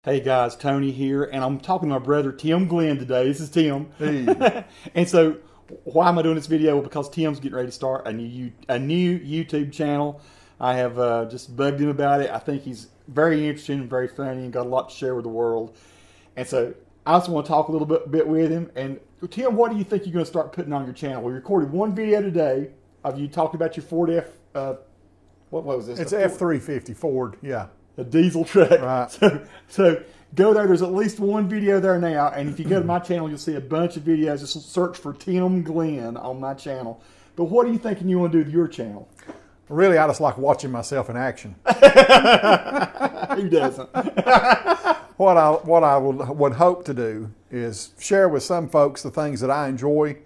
Hey guys, Tony here, and I'm talking to my brother Tim Glenn today. This is Tim. Hey. And so, why am I doing this video? Well, because Tim's getting ready to start a new YouTube channel. I have just bugged him about it. I think he's very interesting and very funny and got a lot to share with the world. And so, I also want to talk a little bit with him. And Tim, what do you think you're going to start putting on your channel? We recorded one video today of you talking about your Ford F. What was this? It's F-350 Ford, yeah. A diesel truck. Right. So go there. There's at least one video there now. And if you go to my channel, you'll see a bunch of videos. Just search for Tim Glenn on my channel. But what are you thinking you want to do with your channel? Really, I just like watching myself in action. Who doesn't? What I would hope to do is share with some folks the things that I enjoy.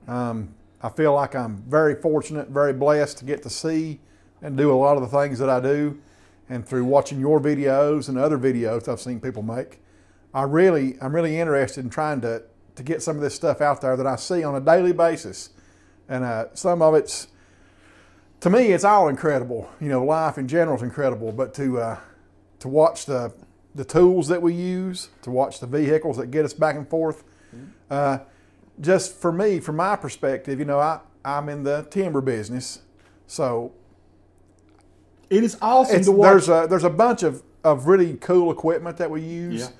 I feel like I'm very fortunate, very blessed to get to see and do a lot of the things that I do. And through watching your videos and other videos I've seen people make, I'm really interested in trying to get some of this stuff out there that I see on a daily basis. And some of it's, to me, it's all incredible. You know, life in general is incredible, but to watch the tools that we use, to watch the vehicles that get us back and forth, just for me, from my perspective, you know, I'm in the timber business, so it is awesome to watch. There's a bunch of really cool equipment that we use,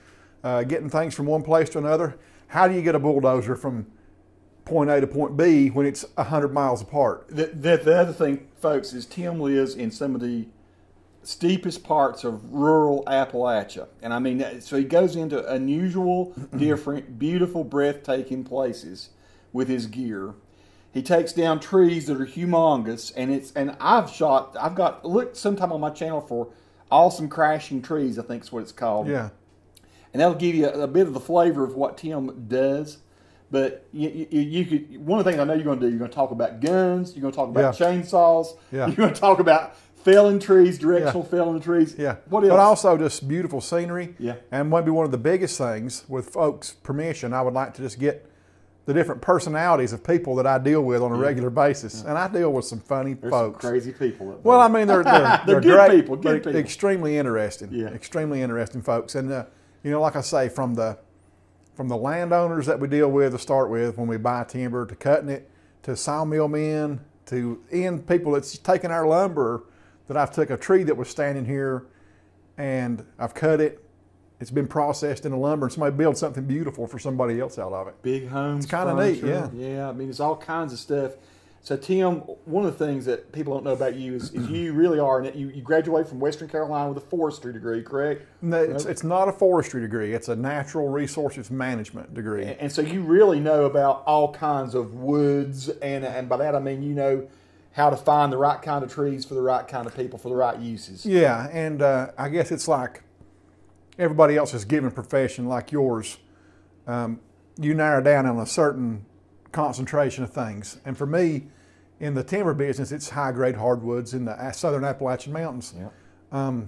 getting things from one place to another. How do you get a bulldozer from point A to point B when it's 100 miles apart? The other thing, folks, is Tim lives in some of the steepest parts of rural Appalachia. And I mean, so he goes into unusual, different, beautiful, breathtaking places with his gear. He takes down trees that are humongous, and I've got look sometime on my channel for Awesome Crashing Trees, I think is what it's called. Yeah. And that'll give you a bit of the flavor of what Tim does. But you could, one of the things I know you're going to do, you're going to talk about guns, you're going to talk about chainsaws, you're going to talk about felling trees, directional felling trees. Yeah. What else? But also just beautiful scenery. Yeah. And maybe one of the biggest things, with folks' permission, I would like to just get the different personalities of people that I deal with on a regular basis. And I deal with some funny There's folks. Some crazy people. Well, I mean, they're good great people, good but people. extremely interesting. Yeah. Extremely interesting folks. And, you know, like I say, from the landowners that we deal with to start with when we buy timber, to cutting it, to sawmill men, to people that's taking our lumber, that I've took a tree that was standing here and I've cut it. It's been processed into lumber, and somebody builds something beautiful for somebody else out of it. Big homes. It's kind of neat, yeah. Yeah, I mean, it's all kinds of stuff. So, Tim, one of the things that people don't know about you is you really are, and you graduated from Western Carolina with a forestry degree, correct? No, it's not a forestry degree. It's a natural resources management degree. And so you really know about all kinds of woods, and by that I mean you know how to find the right kind of trees for the right kind of people for the right uses. Yeah, and I guess it's like everybody else's given profession, like yours. You narrow down on a certain concentration of things. And for me, in the timber business, it's high-grade hardwoods in the southern Appalachian Mountains. Yeah.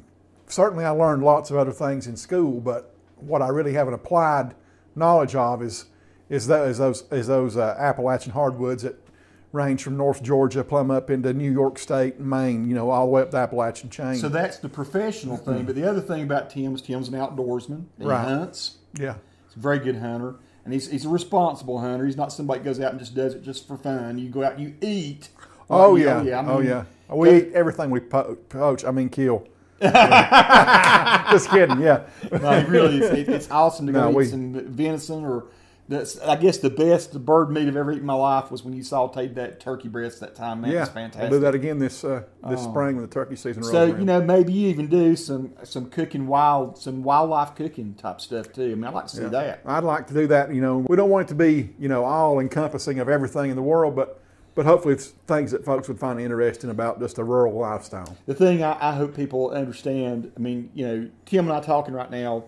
Certainly I learned lots of other things in school, but what I really have an applied knowledge of is those Appalachian hardwoods that range from North Georgia plumb up into New York State and Maine, you know, all the way up the Appalachian chain. So that's the professional thing. But the other thing about Tim's an outdoorsman. He hunts. Yeah. He's a very good hunter. And he's a responsible hunter. He's not somebody that goes out and just does it just for fun. You go out and you eat. Oh, yeah. I mean, We eat everything we kill. Just kidding, yeah. No, it really is. It's awesome to go eat some venison, or I guess the best bird meat I've ever eaten in my life was when you sauteed that turkey breast that time. Man, it's fantastic. We'll do that again this spring when the turkey season rolls So, around. you know, maybe you even do some cooking some wildlife cooking type stuff too. I mean, I'd like to see that. I'd like to do that. You know, we don't want it to be, you know, all encompassing of everything in the world, but hopefully it's things that folks would find interesting about just a rural lifestyle. The thing I hope people understand, I mean, you know, Tim and I talking right now,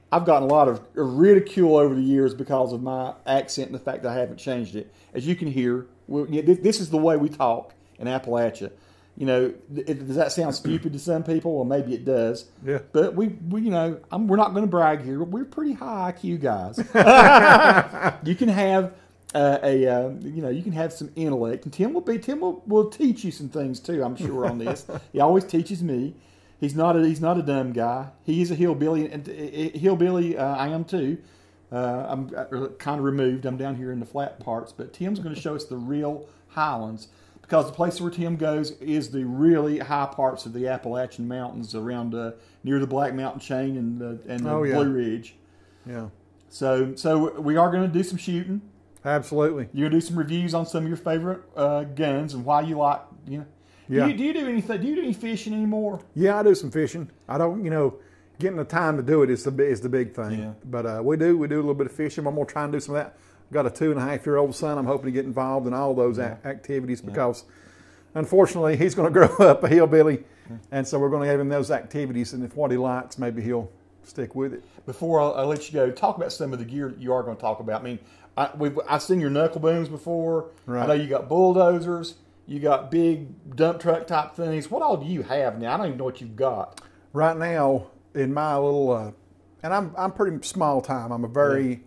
I've gotten a lot of ridicule over the years because of my accent and the fact that I haven't changed it. As you can hear, this is the way we talk in Appalachia. You know, does that sound stupid to some people? Well, maybe it does. Yeah. But we you know, we're not going to brag here. We're pretty high IQ guys. You can have you know, you can have some intellect, and Tim will teach you some things too. I'm sure on this. He always teaches me. He's not a dumb guy. He's a hillbilly, and hillbilly I am too. I'm kind of removed. I'm down here in the flat parts, but Tim's going to show us the real highlands, because the place where Tim goes is the really high parts of the Appalachian Mountains around near the Black Mountain Chain and the Blue Ridge. Yeah. So we are going to do some shooting. Absolutely. You're going to do some reviews on some of your favorite guns and why you like, you know. Yeah. Do you do anything? Do you do any fishing anymore? Yeah, I do some fishing. I don't, getting the time to do it is the big thing. Yeah. But we do a little bit of fishing. I'm going to try and do some of that. I've got a 2.5-year-old son. I'm hoping to get involved in all those activities because, unfortunately, he's going to grow up a hillbilly, and so we're going to give him those activities. And if what he likes, maybe he'll stick with it. Before I let you go, talk about some of the gear you are going to talk about. I mean, I've seen your knuckle booms before. Right. I know you got bulldozers. You got big dump truck type things. What all do you have now? I don't even know what you've got. Right now, in my little, and I'm pretty small time. I'm a very,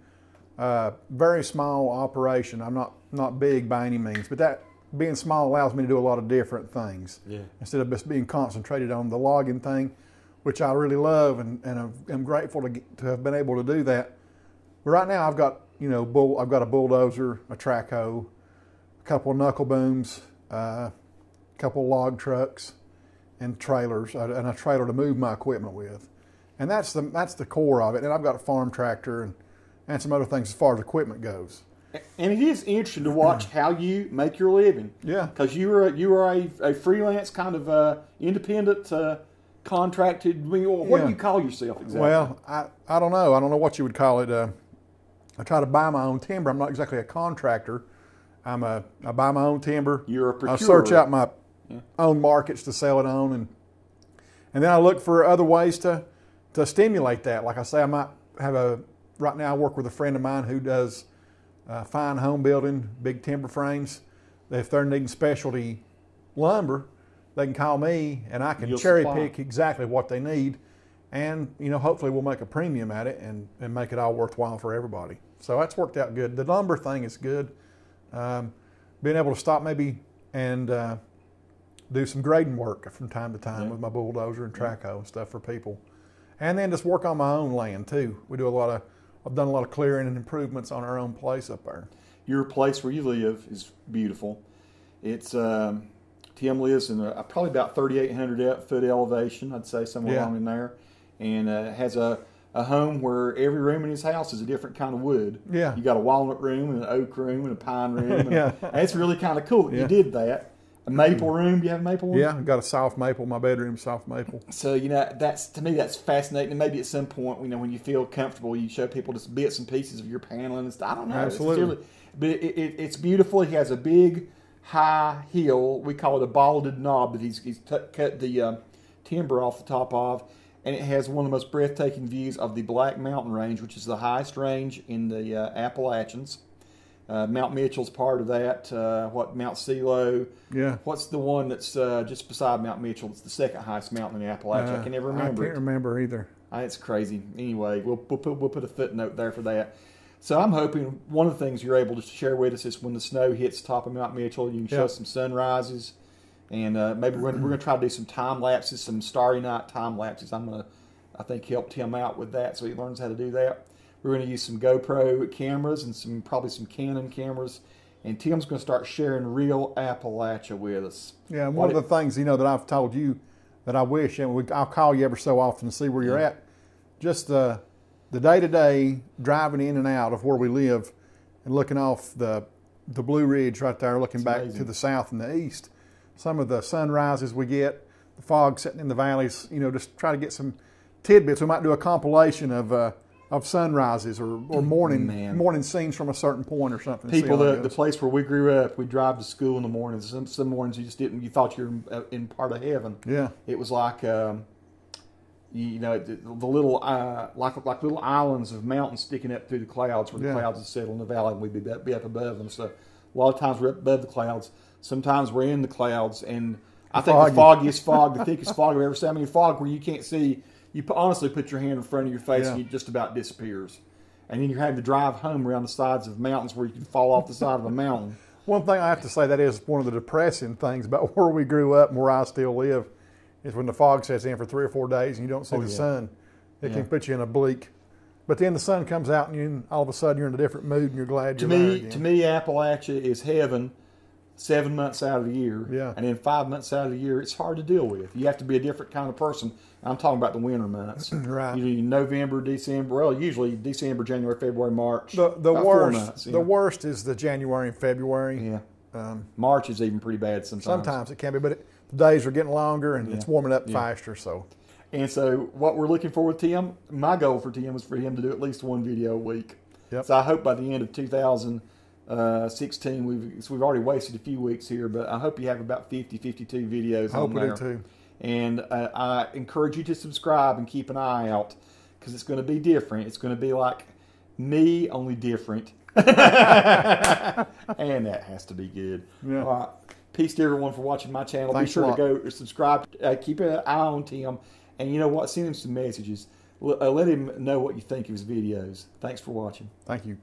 very small operation. I'm not big by any means, but that being small allows me to do a lot of different things. Yeah. Instead of just being concentrated on the logging thing, which I really love, and I'm grateful to have been able to do that. But right now, I've got I've got a bulldozer, a track hoe, a couple of knuckle booms, a couple of log trucks, and trailers, and a trailer to move my equipment with. And that's the core of it. And I've got a farm tractor and some other things as far as equipment goes. And it is interesting to watch how you make your living. Yeah. Because you are a freelance kind of independent contracted. What do you call yourself exactly? Well, I don't know. I don't know what you would call it. I try to buy my own timber. I'm not exactly a contractor. I buy my own timber. You're a procurer. I search out my own markets to sell it on, and then I look for other ways to stimulate that. Like I say, I might have right now I work with a friend of mine who does fine home building, big timber frames. If they're needing specialty lumber, they can call me and I can cherry pick exactly what they need, and hopefully we'll make a premium at it and make it all worthwhile for everybody. So that's worked out good. The lumber thing is good. Being able to stop maybe and do some grading work from time to time with my bulldozer and track hoe and stuff for people, and then just work on my own land too. I've done a lot of clearing and improvements on our own place up there. Your place where you live is beautiful. It's Tim lives in probably about 3,800 foot elevation, I'd say, somewhere along in there, and has a home where every room in his house is a different kind of wood. Yeah. You got a walnut room and an oak room and a pine room. And it's really kind of cool that you did that. A maple room. Do you have a maple room? Yeah, I've got a soft maple. My bedroom's soft maple. So, to me, that's fascinating. And maybe at some point, when you feel comfortable, you show people just bits and pieces of your paneling and stuff. I don't know. Absolutely. But it's beautiful. He has a big, high hill. We call it a balded knob that he's cut the timber off the top of. And it has one of the most breathtaking views of the Black Mountain Range, which is the highest range in the Appalachians. Mount Mitchell's part of that. Mount Silo? Yeah. What's the one that's just beside Mount Mitchell? It's the second highest mountain in the Appalachians. I can never remember. I can't remember either. It's crazy. Anyway, we'll put a footnote there for that. So I'm hoping one of the things you're able to share with us is when the snow hits the top of Mount Mitchell, you can show some sunrises. And maybe we're going to try to do some time lapses, some starry night time lapses. I'm going to, I think, help Tim out with that so he learns how to do that. We're going to use some GoPro cameras and probably some Canon cameras. And Tim's going to start sharing real Appalachia with us. Yeah, and one of the things, that I've told you that I wish, and I'll call you every so often to see where you're at, just the day-to-day driving in and out of where we live and looking off the Blue Ridge right there, looking back to the south and the east. Some of the sunrises we get, the fog sitting in the valleys, just try to get some tidbits. We might do a compilation of sunrises or morning scenes from a certain point or something. People, the place where we grew up, we drive to school in the mornings. Some mornings you thought you were in part of heaven. Yeah. It was like, the little, like little islands of mountains sticking up through the clouds where the clouds would settle in the valley and we'd be up above them. So a lot of times we're up above the clouds. Sometimes we're in the clouds, and I think the foggiest fog, the thickest fog I've ever seen. I mean, fog where you can't see. You honestly put your hand in front of your face and it just about disappears. And then you're having to drive home around the sides of mountains where you can fall off the side of a mountain. One thing I have to say, that is one of the depressing things about where we grew up and where I still live, is when the fog sets in for 3 or 4 days and you don't see Oh, the yeah. sun. It Yeah. can put you in a bleak. But then the sun comes out and all of a sudden you're in a different mood and you're glad To you're there me, again. to me, Appalachia is heaven 7 months out of the year. Yeah. And then 5 months out of the year, it's hard to deal with. You have to be a different kind of person. I'm talking about the winter months. Right. Usually November, December. Well, usually December, January, February, March. The About 4 worst months, the worst is the January and February. Yeah. March is even pretty bad sometimes. Sometimes it can be, but the days are getting longer and it's warming up Yeah. faster. So And so what we're looking for with Tim, my goal for Tim is for him to do at least 1 video a week. Yep. So I hope by the end of 2016, we've already wasted a few weeks here, but I hope you have about 50, 52 videos I hope on we there. do too. And I encourage you to subscribe and keep an eye out because it's going to be different. It's going to be like me, only different. And that has to be good. Yeah. All right. Peace to everyone for watching my channel. Thanks Be sure a to lot. go subscribe. Keep an eye on Tim. And you know what? Send him some messages. Let him know what you think of his videos. Thanks for watching. Thank you.